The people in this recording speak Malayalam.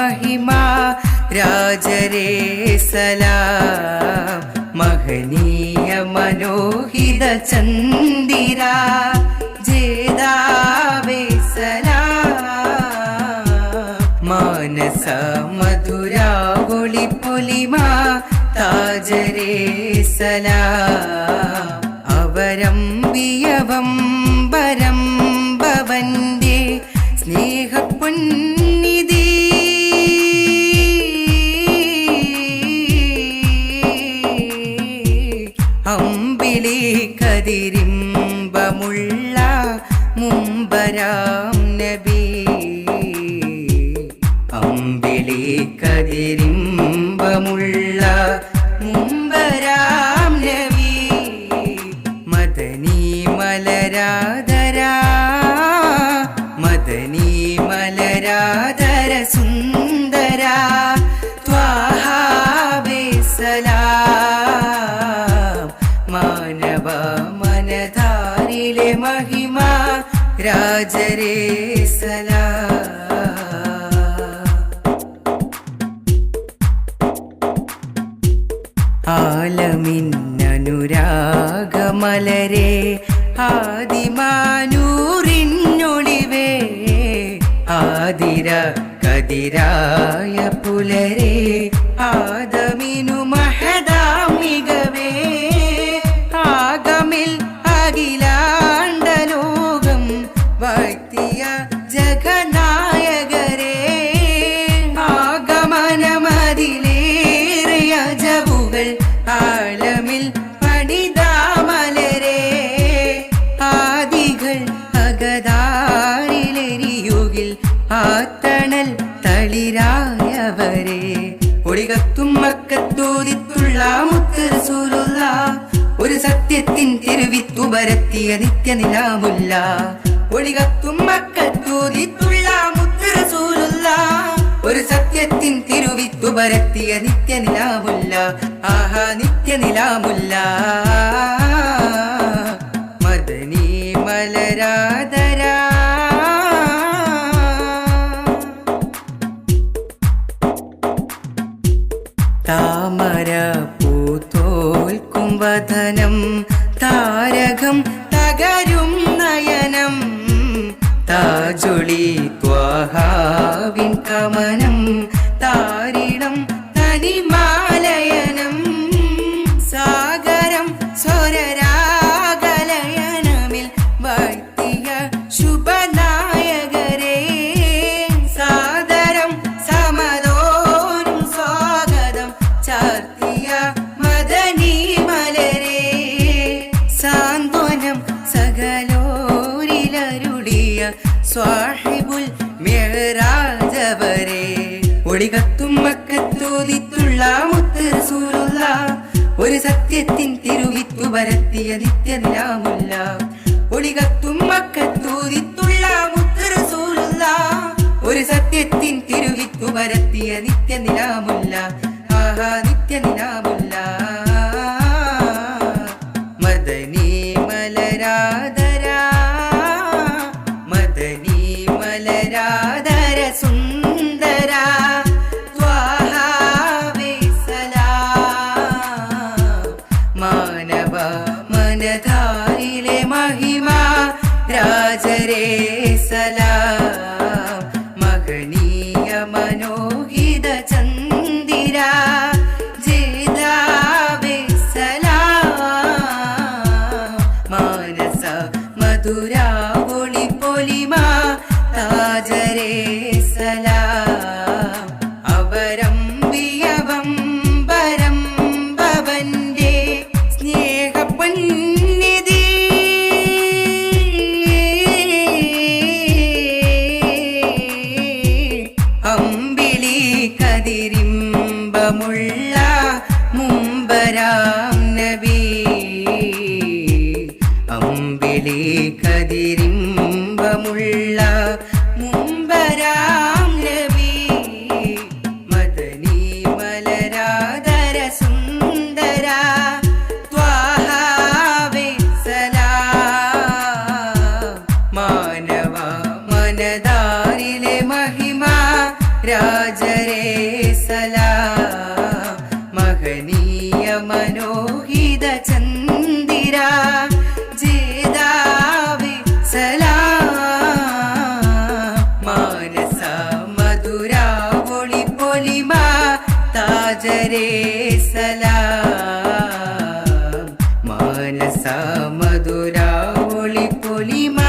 महिमा राजरे सलाम महनीय मनोहित चंदिरा जेदावे सलाम मानस मधुरा गोली पुलिमा ताजरे सलाम अवरं वियवं वरं भवन्ते स्नेहपुण्यनिधि अम्बिली कदिरिम्बमुल्ल मुम्बरां नबी अम्बिली कदिरिम्बमुल्ल मुम्बरां नबी मदनी मलराधरा मदनी मलराधर सुंदरा त्वाहा वे सलाम मानव मनधारिले महिमा राजरे सलाम ആലമിന്നനുരാഗമലരെ ആദിമാനൂറിന്നൊളിവേ ആതിര കതിരായ പുലരെ ആദമിനു മഹദാമികവേ ആഗമിൽ അഖിലാണ്ട ലോകം വാഴ്ത്തിയ ജഗനായകരെ ആഗമനമതിലേറെ അജബുകൾ ആലമിൽ പണിതാമലരെ ആദികൾ അകതാരിലെരിയുകിൽ ആത്തണൽ തളിരായവരെ ഒളികത്തും മക്കത്തോദിത്തുള്ള മുത്ത് റസൂലുള്ള ഒരു സത്യത്തിൻ തിരുവിത്തു പരത്തിയ നിത്യനിലാമുല്ല ഒളികത്തും മക്കത്തോദിത്തുള്ള മുത്ത് റസൂലുള്ള ഒരു സത്യത്തിൻ തിരുവിത്തു പരത്തിയ നിത്യനിലാമുല്ല ആഹാ നിത്യനിലാമുല്ല മദനി മലരാധരാ താമര പൂത്തോൽക്കും വദനം താരകം തകരും നയനം താജൊളി ത്വാഹാവിൻ കമനം താരിളം തനിമാലയനം സാഗരം സ്വരരാഗലയനമിൽ വാഴ്ത്തിയ ശുഭനായകരെ സാദരം സമദോനും സ്വാഗതം ചാർത്തിയ മദനി മലരെ സാന്ത്വനം സകലോരിലരുളിയ സ്വാഹിബുൽ മിഅ്റാജവരെ ഒളികത്തും മക്കത്തോദിത്തുള്ള മുത്ത് റസൂലുള്ള ഒരു സത്യത്തിൻ തിരുവിത്തു പരത്തിയ നിത്യനിലാമുല്ല ഒളികത്തും മക്കത്തോദിത്തുള്ള മുത്ത് റസൂലുള്ള ഒരു സത്യത്തിൻ തിരുവിത്തു പരത്തിയ നിത്യനിലാമുല്ല ആഹാ നിത്യനിലാമുല്ല മദനി മലരാധരാ മദനി മലരാധര സുന്ദരാ ത്വാഹാ വേ സലാം മാനവ മനധാരിലെ महिमा രാജരേ സലാം മഹനീയ മനോഹിത ചന്ദിരാ ജേതാവേ സലാം മാനസ മധുരാ ഒളി പൊലിമാ താജരേ സലാം അവരം വിയവം വരം ഭവന്റെ സ്നേഹപുണ്യനിധി അമ്പിളി കതിരിമ്പമുള്ള മുമ്പരാം നബി അമ്പിളി കതിരിമ്പമുള്ള മുമ്പരാം നബി മദനി മലരാധര സുന്ദരാ ത്വാഹാ വേ സലാം മാനവ മനധാരിലെ महिमा രാജ പൊലിമ